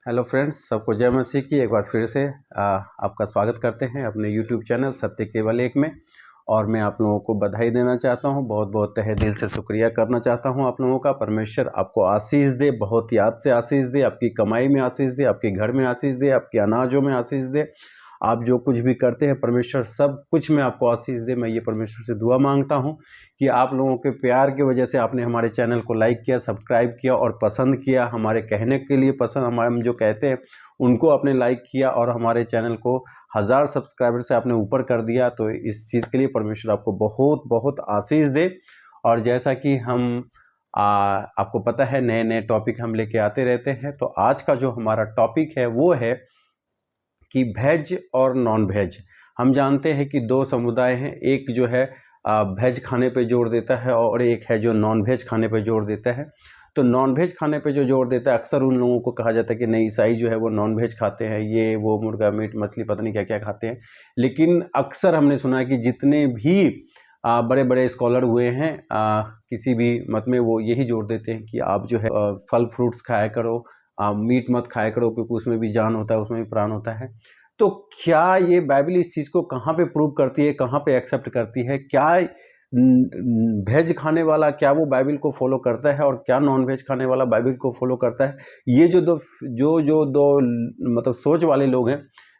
Hello friends, सबको जय मसीह की। एक बार फिर से आपका स्वागत करते हैं अपने यूट्यूब चैनल सत्य केवल एक में। और मैं आप लोगों को बधाई देना चाहता हूं, बहुत बहुत तहे दिल से शुक्रिया करना चाहता हूं आप लोगों का। परमेश्वर आपको आशीष दे, बहुत याद से आशीष दे, आपकी कमाई में आशीष दे, आपके घर में आशीष दे, आपके अनाजों में आशीष दे। आप जो कुछ भी करते हैं परमेश्वर सब कुछ में आपको आशीष दे। मैं ये परमेश्वर से दुआ मांगता हूँ कि आप लोगों के प्यार की वजह से आपने हमारे चैनल को लाइक किया, सब्सक्राइब किया और पसंद किया। हमारे कहने के लिए पसंद, हमारे हम जो कहते हैं उनको आपने लाइक किया और हमारे चैनल को 1000 सब्सक्राइबर से आपने ऊपर कर दिया। तो इस चीज़ के लिए परमेश्वर आपको बहुत बहुत आशीष दे। और जैसा कि हम आपको पता है नए नए टॉपिक हम लेके आते रहते हैं। तो आज का जो हमारा टॉपिक है वो है कि वेज और नॉन वेज। हम जानते हैं कि दो समुदाय हैं, एक जो है वेज खाने पे जोर देता है और एक है जो नॉन वेज खाने पे जोर देता है। तो नॉन वेज खाने पे जो जोर देता है अक्सर उन लोगों को कहा जाता है कि नहीं, ईसाई जो है वो नॉन वेज खाते हैं, ये वो मुर्गा मीट मछली पता नहीं क्या क्या खाते हैं। लेकिन अक्सर हमने सुना है कि जितने भी बड़े बड़े स्कॉलर हुए हैं किसी भी मत में, वो यही जोर देते हैं कि आप जो है फल फ्रूट्स खाया करो, मीट मत खाया करो, क्योंकि उसमें भी जान होता है, उसमें भी प्राण होता है। तो क्या ये बाइबल इस चीज़ को कहाँ पे प्रूव करती है, कहाँ पे एक्सेप्ट करती है? क्या वेज खाने वाला क्या वो बाइबल को फॉलो करता है और क्या नॉन वेज खाने वाला बाइबल को फॉलो करता है? ये जो दो मतलब सोच वाले लोग हैं,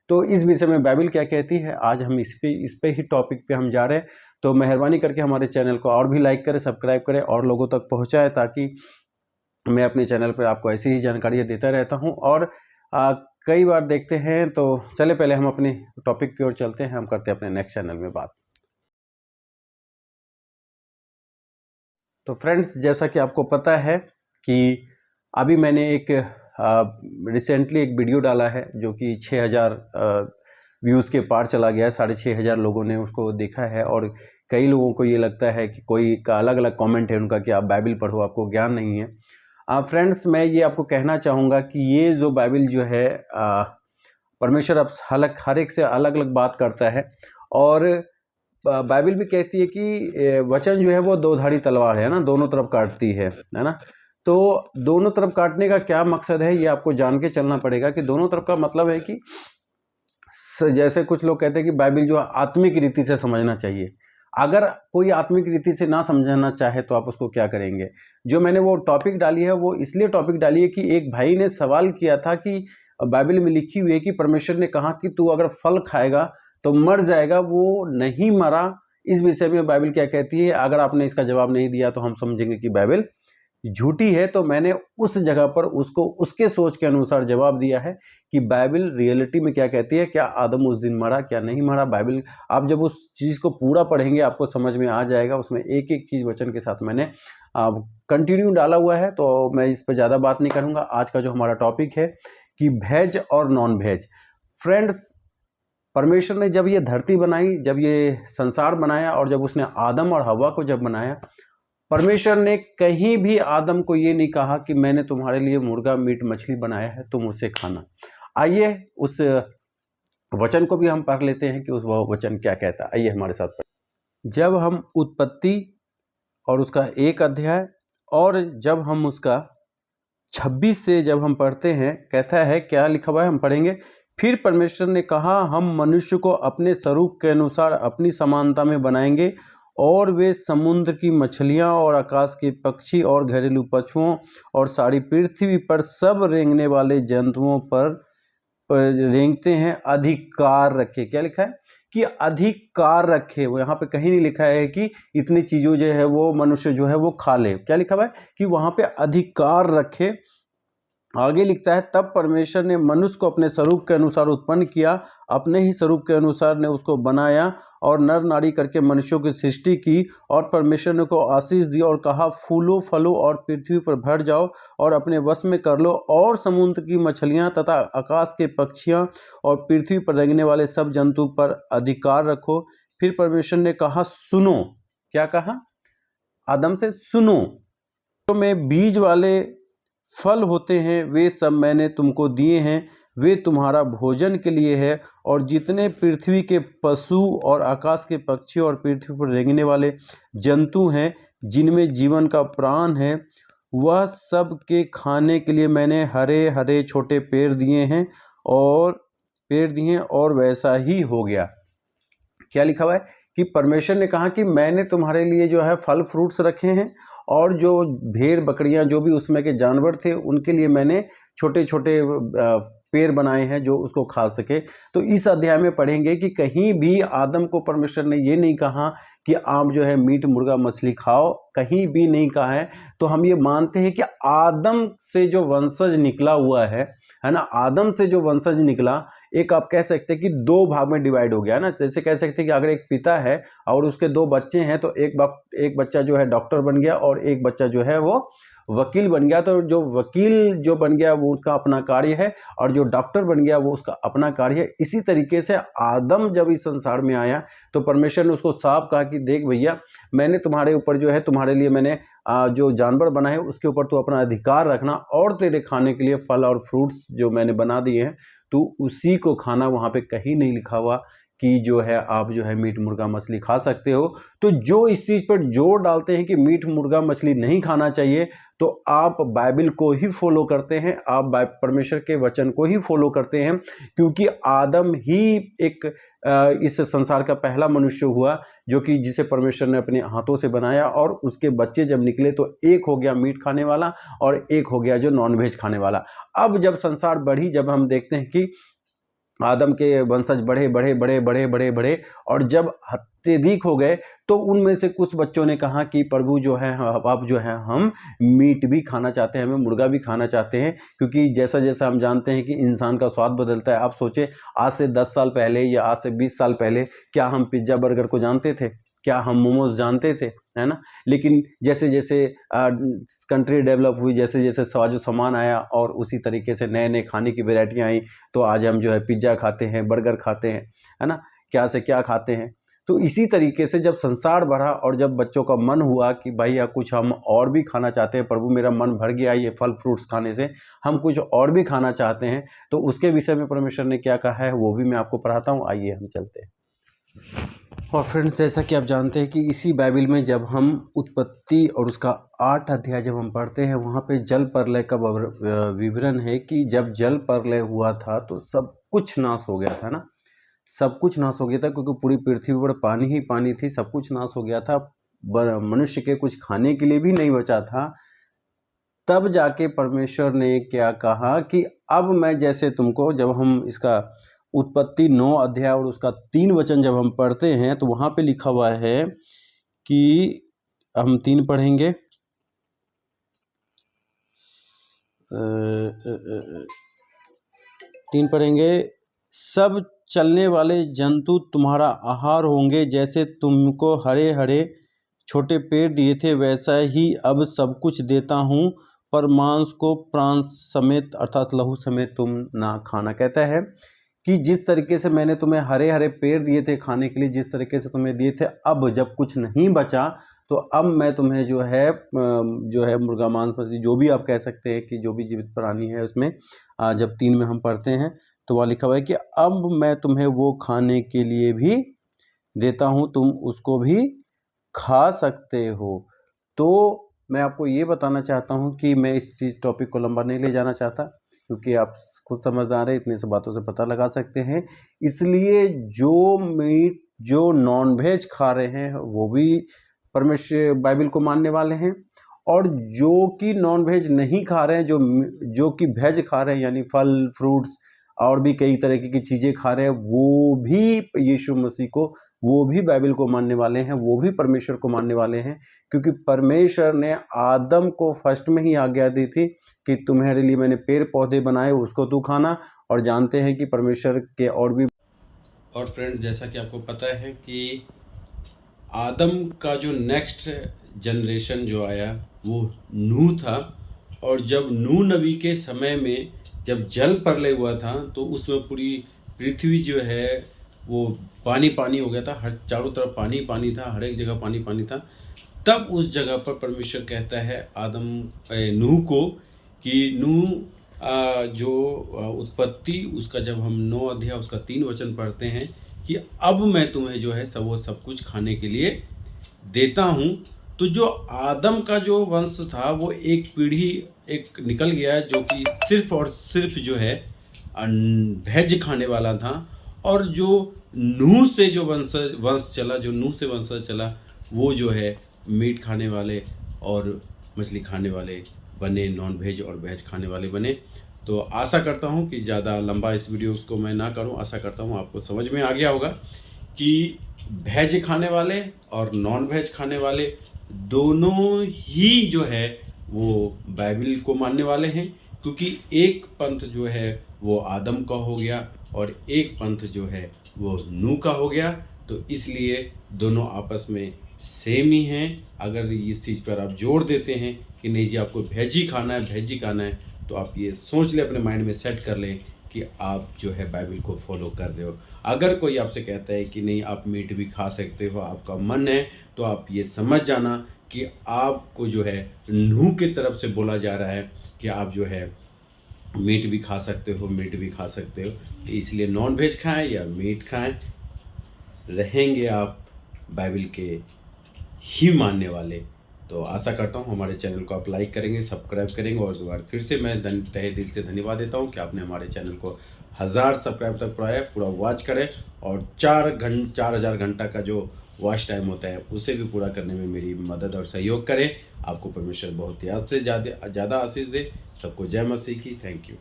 तो इस विषय में बाइबल क्या कहती है, आज हम इस पे ही टॉपिक पे हम जा रहे हैं। तो मेहरबानी करके हमारे चैनल को और भी लाइक करें, सब्सक्राइब करें और लोगों तक पहुँचाएँ, ताकि मैं अपने चैनल पर आपको ऐसी ही जानकारियाँ देता रहता हूँ। और कई बार देखते हैं, तो चले पहले हम अपने टॉपिक की ओर चलते हैं, हम करते हैं अपने नेक्स्ट चैनल में बात। तो फ्रेंड्स, जैसा कि आपको पता है कि अभी मैंने एक रिसेंटली एक वीडियो डाला है जो कि 6000 व्यूज़ के पार चला गया है। 6500 लोगों ने उसको देखा है और कई लोगों को ये लगता है कि कोई का अलग अलग कमेंट है उनका कि आप बाइबल पढ़ो, आपको ज्ञान नहीं है। फ्रेंड्स, मैं ये आपको कहना चाहूँगा कि ये जो बाइबल जो है परमेश्वर अब हर एक से अलग अलग बात करता है। और बाइबल भी कहती है कि वचन जो है वो दो-धारी तलवार है ना, दोनों तरफ काटती है ना। तो दोनों तरफ काटने का क्या मकसद है, ये आपको जान के चलना पड़ेगा। कि दोनों तरफ का मतलब है कि जैसे कुछ लोग कहते हैं कि बाइबल जो है आत्मिक रीति से समझना चाहिए। अगर कोई आत्मिक रीति से ना समझना चाहे तो आप उसको क्या करेंगे? जो मैंने वो टॉपिक डाली है वो इसलिए टॉपिक डाली है कि एक भाई ने सवाल किया था कि बाइबल में लिखी हुई है कि परमेश्वर ने कहा कि तू अगर फल खाएगा तो मर जाएगा, वो नहीं मरा। इस विषय में बाइबल क्या कहती है? अगर आपने इसका जवाब नहीं दिया तो हम समझेंगे कि बाइबल झूठी है। तो मैंने उस जगह पर उसको उसके सोच के अनुसार जवाब दिया है कि बाइबल रियलिटी में क्या कहती है, क्या आदम उस दिन मरा, क्या नहीं मरा। बाइबल आप जब उस चीज़ को पूरा पढ़ेंगे आपको समझ में आ जाएगा। उसमें एक एक चीज़ वचन के साथ मैंने कंटिन्यू डाला हुआ है। तो मैं इस पर ज़्यादा बात नहीं करूँगा। आज का जो हमारा टॉपिक है कि वेज और नॉन वेज। फ्रेंड्स, परमेश्वर ने जब ये धरती बनाई, जब ये संसार बनाया और जब उसने आदम और हवा को जब बनाया, परमेश्वर ने कहीं भी आदम को ये नहीं कहा कि मैंने तुम्हारे लिए मुर्गा मीट मछली बनाया है, तुम उसे खाना। आइए उस वचन को भी हम पढ़ लेते हैं कि उस वह वचन क्या कहता है। आइए हमारे साथ पढ़ें। जब हम उत्पत्ति और उसका 1 अध्याय और जब हम उसका 26 से जब हम पढ़ते हैं, कहता है क्या लिखा हुआ है, हम पढ़ेंगे। फिर परमेश्वर ने कहा, हम मनुष्य को अपने स्वरूप के अनुसार अपनी समानता में बनाएंगे और वे समुद्र की मछलियां और आकाश के पक्षी और घरेलू पशुओं और सारी पृथ्वी पर सब रेंगने वाले जंतुओं पर रेंगते हैं अधिकार रखे। क्या लिखा है? कि अधिकार रखे। वो यहाँ पे कहीं नहीं लिखा है कि इतनी चीज़ों जो है वो मनुष्य जो है वो खा ले। क्या लिखा हुआ है? कि वहाँ पे अधिकार रखे। आगे लिखता है, तब परमेश्वर ने मनुष्य को अपने स्वरूप के अनुसार उत्पन्न किया, अपने ही स्वरूप के अनुसार ने उसको बनाया और नर नारी करके मनुष्यों की सृष्टि की। और परमेश्वर ने को आशीष दी और कहा, फूलो फलो और पृथ्वी पर भर जाओ और अपने वश में कर लो और समुद्र की मछलियां तथा आकाश के पक्षियां और पृथ्वी पर रेंगने वाले सब जंतु पर अधिकार रखो। फिर परमेश्वर ने कहा, सुनो। क्या कहा? आदम से सुनो, तो मैं बीज वाले फल होते हैं वे सब मैंने तुमको दिए हैं, वे तुम्हारा भोजन के लिए है। और जितने पृथ्वी के पशु और आकाश के पक्षी और पृथ्वी पर रेंगने वाले जंतु हैं जिनमें जीवन का प्राण है, वह सब के खाने के लिए मैंने हरे हरे छोटे पेड़ दिए हैं और वैसा ही हो गया। क्या लिखा हुआ है कि परमेश्वर ने कहा कि मैंने तुम्हारे लिए जो है फल फ्रूट्स रखे हैं, और जो भेड़ बकरियां जो भी उसमें के जानवर थे उनके लिए मैंने छोटे छोटे पेड़ बनाए हैं जो उसको खा सके। तो इस अध्याय में पढ़ेंगे कि कहीं भी आदम को परमेश्वर ने ये नहीं कहा कि आप जो है मीट मुर्गा मछली खाओ, कहीं भी नहीं कहा है। तो हम ये मानते हैं कि आदम से जो वंशज निकला हुआ है ना, आदम से जो वंशज निकला, एक आप कह सकते हैं कि दो भाग में डिवाइड हो गया ना। जैसे कह सकते हैं कि अगर एक पिता है और उसके दो बच्चे हैं, तो एक बच्चा जो है डॉक्टर बन गया और एक बच्चा जो है वो वकील बन गया। तो जो वकील जो बन गया वो उसका अपना कार्य है, और जो डॉक्टर बन गया वो उसका अपना कार्य है। इसी तरीके से आदम जब इस संसार में आया तो परमेश्वर ने उसको साफ कहा कि देख भैया, मैंने तुम्हारे ऊपर जो है, तुम्हारे लिए मैंने जो जानवर बनाए उसके ऊपर तो अपना अधिकार रखना, और तेरे खाने के लिए फल और फ्रूट्स जो मैंने बना दिए हैं तो उसी को खाना। वहाँ पे कहीं नहीं लिखा हुआ कि जो है आप जो है मीट मुर्गा मछली खा सकते हो। तो जो इस चीज़ पर जोर डालते हैं कि मीट मुर्गा मछली नहीं खाना चाहिए, तो आप बाइबल को ही फॉलो करते हैं, आप परमेश्वर के वचन को ही फॉलो करते हैं, क्योंकि आदम ही एक इस संसार का पहला मनुष्य हुआ जो कि जिसे परमेश्वर ने अपने हाथों से बनाया, और उसके बच्चे जब निकले तो एक हो गया मीट खाने वाला और एक हो गया जो नॉनवेज खाने वाला। अब जब संसार बढ़ी, जब हम देखते हैं कि आदम के वंशज बढ़े बढ़े बढ़े बढ़े बढ़े बढ़े और जब अत्यधिक हो गए, तो उनमें से कुछ बच्चों ने कहा कि प्रभु जो है, अब जो है हम मीट भी खाना चाहते हैं, हमें मुर्गा भी खाना चाहते हैं, क्योंकि जैसा जैसा हम जानते हैं कि इंसान का स्वाद बदलता है। आप सोचे, आज से 10 साल पहले या आज से 20 साल पहले क्या हम पिज्ज़ा बर्गर को जानते थे? क्या हम मोमोज जानते थे? है ना। लेकिन जैसे जैसे कंट्री डेवलप हुई, जैसे जैसे जो सामान आया और उसी तरीके से नए नए खाने की वेराइटियाँ आई, तो आज हम जो है पिज्ज़ा खाते हैं, बर्गर खाते हैं, है ना, क्या से क्या खाते हैं। तो इसी तरीके से जब संसार बढ़ा और जब बच्चों का मन हुआ कि भाई या कुछ हम और भी खाना चाहते हैं, प्रभु मेरा मन भर गया ये फल फ्रूट्स खाने से, हम कुछ और भी खाना चाहते हैं, तो उसके विषय में परमेश्वर ने क्या कहा है वो भी मैं आपको पढ़ाता हूँ। आइए हम चलते हैं। और फ्रेंड्स, जैसा कि आप जानते हैं कि इसी बाइबल में जब हम उत्पत्ति और उसका 8 अध्याय जब हम पढ़ते हैं, वहाँ पे जल प्रलय का विवरण है कि जब जल प्रलय हुआ था तो सब कुछ नाश हो गया था ना, सब कुछ नाश हो गया था, क्योंकि पूरी पृथ्वी पर पानी ही पानी थी, सब कुछ नाश हो गया था, मनुष्य के कुछ खाने के लिए भी नहीं बचा था। तब जाके परमेश्वर ने क्या कहा कि अब मैं जैसे तुमको, जब हम इसका उत्पत्ति 9 अध्याय और उसका 3 वचन जब हम पढ़ते हैं तो वहाँ पे लिखा हुआ है कि हम 3 पढ़ेंगे, 3 पढ़ेंगे। सब चलने वाले जंतु तुम्हारा आहार होंगे, जैसे तुमको हरे हरे छोटे पेड़ दिए थे वैसा ही अब सब कुछ देता हूँ, पर मांस को प्राण समेत अर्थात लहू समेत तुम ना खाना। कहता है कि जिस तरीके से मैंने तुम्हें हरे हरे पेड़ दिए थे खाने के लिए, जिस तरीके से तुम्हें दिए थे, अब जब कुछ नहीं बचा तो अब मैं तुम्हें जो है मुर्गा मांस मछली जो भी आप कह सकते हैं कि जो भी जीवित प्राणी है उसमें, जब 3 में हम पढ़ते हैं तो वहाँ लिखा हुआ है कि अब मैं तुम्हें वो खाने के लिए भी देता हूँ, तुम उसको भी खा सकते हो। तो मैं आपको ये बताना चाहता हूँ कि मैं इस चीज़ टॉपिक को लंबा नहीं ले जाना चाहता, क्योंकि आप खुद समझदार हैं, इतनी सी बातों से पता लगा सकते हैं। इसलिए जो नॉन वेज खा रहे हैं वो भी परमेश्वर बाइबल को मानने वाले हैं, और जो कि नॉन वेज नहीं खा रहे हैं, जो कि वेज खा रहे हैं यानी फल फ्रूट्स और भी कई तरह की चीज़ें खा रहे हैं, वो भी यीशु मसीह को, वो भी बाइबल को मानने वाले हैं, वो भी परमेश्वर को मानने वाले हैं। क्योंकि परमेश्वर ने आदम को फर्स्ट में ही आज्ञा दी थी कि तुम्हारे लिए मैंने पेड़ पौधे बनाए, उसको तू खाना। और जानते हैं कि परमेश्वर के और फ्रेंड्स, जैसा कि आपको पता है कि आदम का जो नेक्स्ट जनरेशन जो आया वो नूह था, और जब नूह नबी के समय में जब जल प्रलय हुआ था तो उसमें पूरी पृथ्वी जो है वो पानी पानी हो गया था, हर चारों तरफ पानी पानी था, हर एक जगह पानी पानी था। तब उस जगह पर परमेश्वर कहता है नूह को कि नूह जो उत्पत्ति उसका जब हम 9 अध्याय उसका 3 वचन पढ़ते हैं कि अब मैं तुम्हें जो है वो सब कुछ खाने के लिए देता हूँ, तो जो आदम का जो वंश था वो एक पीढ़ी एक निकल गया जो कि सिर्फ और सिर्फ जो है वेज खाने वाला था, और जो नूह से जो वंश चला, जो नूह से वंश चला, वो जो है मीट खाने वाले और मछली खाने वाले बने, नॉन वेज और वेज खाने वाले बने। तो आशा करता हूँ कि ज़्यादा लंबा इस वीडियो को मैं ना करूँ। आशा करता हूँ आपको समझ में आ गया होगा कि वेज खाने वाले और नॉन वेज खाने वाले दोनों ही जो है वो बाइबल को मानने वाले हैं, क्योंकि एक पंथ जो है वो आदम का हो गया और एक पंथ जो है वो नूह का हो गया। तो इसलिए दोनों आपस में सेम ही हैं। अगर इस चीज़ पर आप जोर देते हैं कि नहीं जी आपको वेज ही खाना है, वेज ही खाना है, तो आप ये सोच लें, अपने माइंड में सेट कर लें कि आप जो है बाइबल को फॉलो कर रहे हो। अगर कोई आपसे कहता है कि नहीं आप मीट भी खा सकते हो, आपका मन है, तो आप ये समझ जाना कि आपको जो है नूह की तरफ से बोला जा रहा है कि आप जो है मीट भी खा सकते हो, मीट भी खा सकते हो। तो इसलिए नॉन वेज खाएं या मीट खाएं, रहेंगे आप बाइबल के ही मानने वाले। तो आशा करता हूँ हमारे चैनल को आप लाइक करेंगे, सब्सक्राइब करेंगे, और दोबारा फिर से मैं तहे दिल से धन्यवाद देता हूँ कि आपने हमारे चैनल को 1000 सब्सक्राइब तक पढ़ाया, पूरा वॉच करें, और 4000 घंटा का जो वॉच टाइम होता है उसे भी पूरा करने में मेरी मदद और सहयोग करें। आपको परमेश्वर बहुत याद से ज़्यादा आशीष दे। सबको जय मसीह की। Thank you.